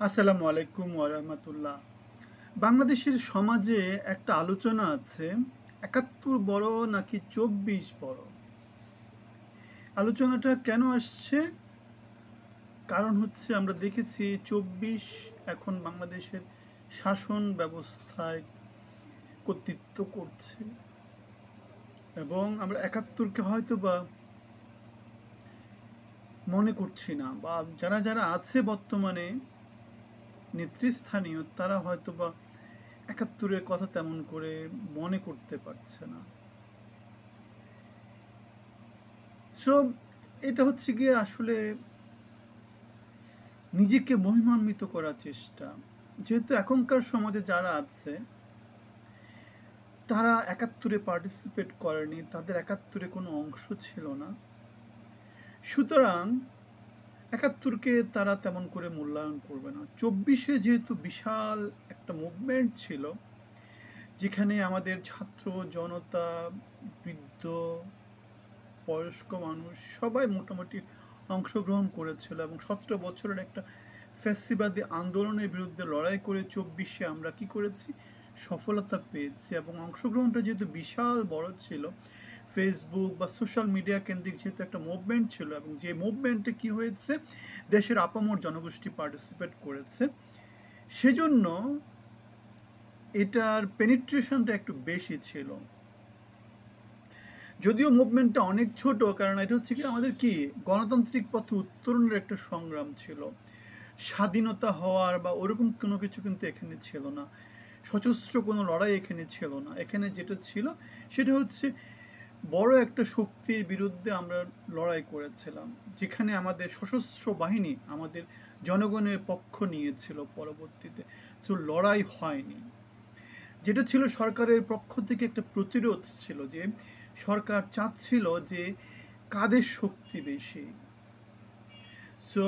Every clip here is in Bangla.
আসসালামু আলাইকুম ওয়া রাহমাতুল্লাহ। বাংলাদেশের সমাজে একটা আলোচনা আছে, ৭১ বড় নাকি ২৪ বড়? আলোচনাটা কেন আসছে? কারণ হচ্ছে আমরা দেখেছি ২৪ এখন বাংলাদেশের শাসন ব্যবস্থায় কর্তৃত্ব করছে এবং আমরা ৭১কে হয়তোবা মনে করছি না, বা যারা আছে বর্তমানে নেতৃস্থানীয় তারা হয়তোবা ৭১-এর কথা তেমন করে মনে করতে পারছে না। সো এটা হচ্ছে গিয়ে আসলে নিজেকে মহিমান্বিত করার চেষ্টা। যেহেতু এখনকার সমাজে যারা আছে তারা ৭১-এ পার্টিসিপেট করেনি, তাদের ৭১-এ কোনো অংশ ছিল না, সুতরাং ৭১-কে তারা তেমন করে মূল্যায়ন করবে না। ২৪-এ যেহেতু বিশাল একটা মুভমেন্ট ছিল, যেখানে আমাদের ছাত্র জনতা, বৃদ্ধ, বয়স্ক মানুষ সবাই মোটামুটি অংশগ্রহণ করেছিল এবং ১৭ বছরের একটা ফ্যাসিবাদী আন্দোলনের বিরুদ্ধে লড়াই করে ২৪-এ আমরা কি করেছি, সফলতা পেয়েছি। এবং অংশগ্রহণটা যেহেতু বিশাল বড় ছিল, ফেসবুক বা সোশ্যাল মিডিয়া কেন্দ্রিক যেহেতু একটা মুভমেন্ট ছিল, এবং যে মুভমেন্টে কি হয়েছে, দেশের আপামর জনগোষ্ঠী পার্টিসিপেট করেছে, সেজন্য এটার পেনিট্রেশনটা একটু বেশি ছিল। যদিও মুভমেন্টটা অনেক ছোট, কারণ এটা হচ্ছে কি আমাদের কি গণতান্ত্রিক পথে উত্তরণের একটা সংগ্রাম ছিল, স্বাধীনতা হওয়ার বা ওরকম কোনো কিছু কিন্তু এখানে ছিল না, সশস্ত্র কোনো লড়াই এখানে ছিল না। এখানে যেটা ছিল সেটা হচ্ছে বড় একটা শক্তির বিরুদ্ধে আমরা লড়াই করেছিলাম, যেখানে আমাদের সশস্ত্র বাহিনী আমাদের জনগণের পক্ষ নিয়েছিল পরবর্তীতে। তো লড়াই হয়নি, যেটা ছিল সরকারের পক্ষ থেকে একটা প্রতিরোধ ছিল, যে সরকার চাচ্ছিল যে কাদের শক্তি বেশি। সো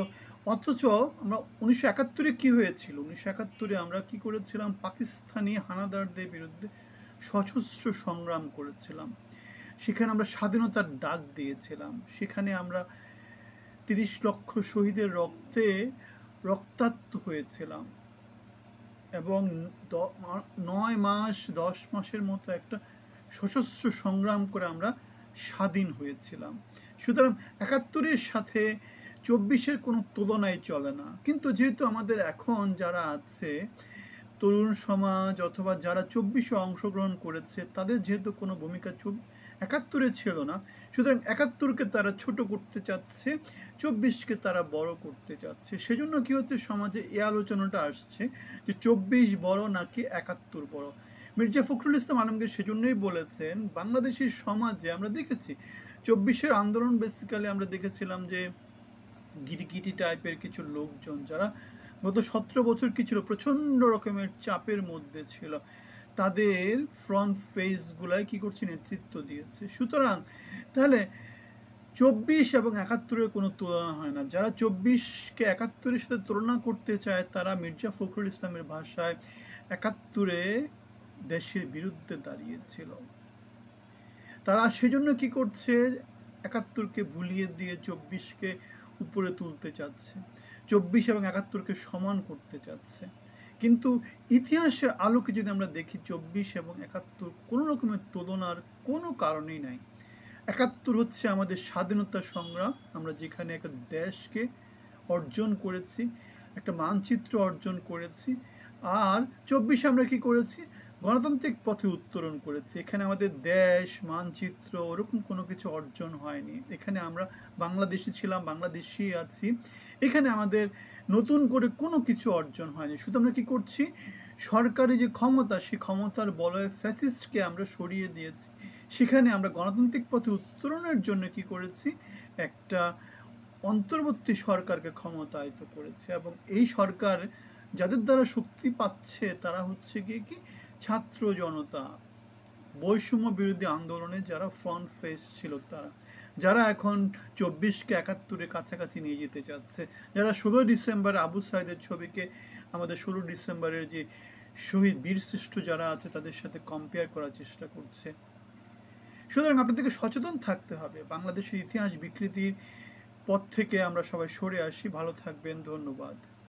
অথচ আমরা ১৯৭১-এ কি হয়েছিল, ১৯৭১-এ আমরা কি করেছিলাম, পাকিস্তানি হানাদারদের বিরুদ্ধে সশস্ত্র সংগ্রাম করেছিলাম, সেখানে আমরা স্বাধীনতার ডাক দিয়েছিলাম, সেখানে আমরা ৩০ লক্ষ শহীদের রক্তে রক্তাক্ত হয়েছিলাম এবং ৯ মাস ১০ মাসের মতো একটা সশস্ত্র সংগ্রাম করে আমরা স্বাধীন হয়েছিলাম। সুতরাং ৭১-এর সাথে ২৪-এর কোনো তুলনাই চলে না। কিন্তু যেহেতু আমাদের এখন যারা আছে তরুণ সমাজ অথবা যারা ২৪-এ অংশগ্রহণ করেছে, তাদের যেহেতু কোনো ভূমিকা ৭১-এ ছিল না, সুতরাং ৭১-কে তারা ছোট করতে চাচ্ছে, ২৪-কে তারা বড় করতে চাচ্ছে। সেজন্য কি হচ্ছে, সমাজে এই আলোচনাটা আসছে যে ২৪ বড় নাকি ৭১ বড়। মির্জা ফখরুল ইসলাম আলমগীর সেজন্যই বলেছেন, বাংলাদেশের সমাজে আমরা দেখেছি ২৪-এর আন্দোলন বেসিক্যালি আমরা দেখেছিলাম যে গিরিগিটি টাইপের কিছু লোকজন যারা গত ১৭ বছর কি ছিল, প্রচণ্ড রকমের চাপের মধ্যে ছিল, তাদের ফ্রন্ট ফেসগুলাই কি করছে, নেতৃত্ব দিয়েছে। সুতরাং তাহলে ২৪ এবং ৭১-এর কোনো তুলনা হয় না। যারা ২৪-কে ৭১-এর সাথে তুলনা করতে চায়, তারা মির্জা ফখরুল ইসলামের ভাষায় ৭১-এ দেশের বিরুদ্ধে দাঁড়িয়েছিল। তারা সেজন্য কি করছে, ৭১-কে ভুলিয়ে দিয়ে ২৪-কে উপরে তুলতে চাচ্ছে, ২৪ এবং ৭১-কে সমান করতে চাচ্ছে। কিন্তু ইতিহাসের আলোকে যদি আমরা দেখি, ২৪ এবং ৭১ কোনো রকমের তুলনার কোনো কারণেই নাই। ৭১ হচ্ছে আমাদের স্বাধীনতা সংগ্রাম, আমরা যেখানে একটা দেশকে অর্জন করেছি, একটা মানচিত্র অর্জন করেছি। আর ২৪-এ আমরা কি করেছি, গণতান্ত্রিক পথে উত্তরণ করেছি। এখানে আমাদের দেশ মানচিত্র ওরকম কোনো কিছু অর্জন হয়নি। এখানে আমরা বাংলাদেশি ছিলাম, বাংলাদেশি আছি, এখানে আমাদের নতুন করে কোনো কিছু অর্জন হয়নি। শুধু আমরা কি করছি, সরকারি যে ক্ষমতা, সেই ক্ষমতার বলয়ে ফ্যাসিস্টকে আমরা সরিয়ে দিয়েছি। সেখানে আমরা গণতান্ত্রিক পথে উত্তরণের জন্য কি করেছি, একটা অন্তর্বর্তী সরকারকে ক্ষমতায়িত করেছে। এবং এই সরকার যাদের দ্বারা শক্তি পাচ্ছে, তারা হচ্ছে গিয়ে কি ছাত্র জনতা, বৈষম্য বিরোধী আন্দোলনে যারা ফ্রন্ট ফেস ছিল, তারা যারা এখন ২৪-কে ৭১-এর কাছাকাছি নিয়ে যেতে চাচ্ছে, যারা ১৬ ডিসেম্বর আবু সাইদের ছবিকে আমাদের ১৬ ডিসেম্বরের যে শহীদ বীরশ্রেষ্ঠ যারা আছে তাদের সাথে কম্পেয়ার করার চেষ্টা করছে। সুতরাং আপনাদেরকে সচেতন থাকতে হবে, বাংলাদেশের ইতিহাস বিকৃতির পথ থেকে আমরা সবাই সরে আসি। ভালো থাকবেন, ধন্যবাদ।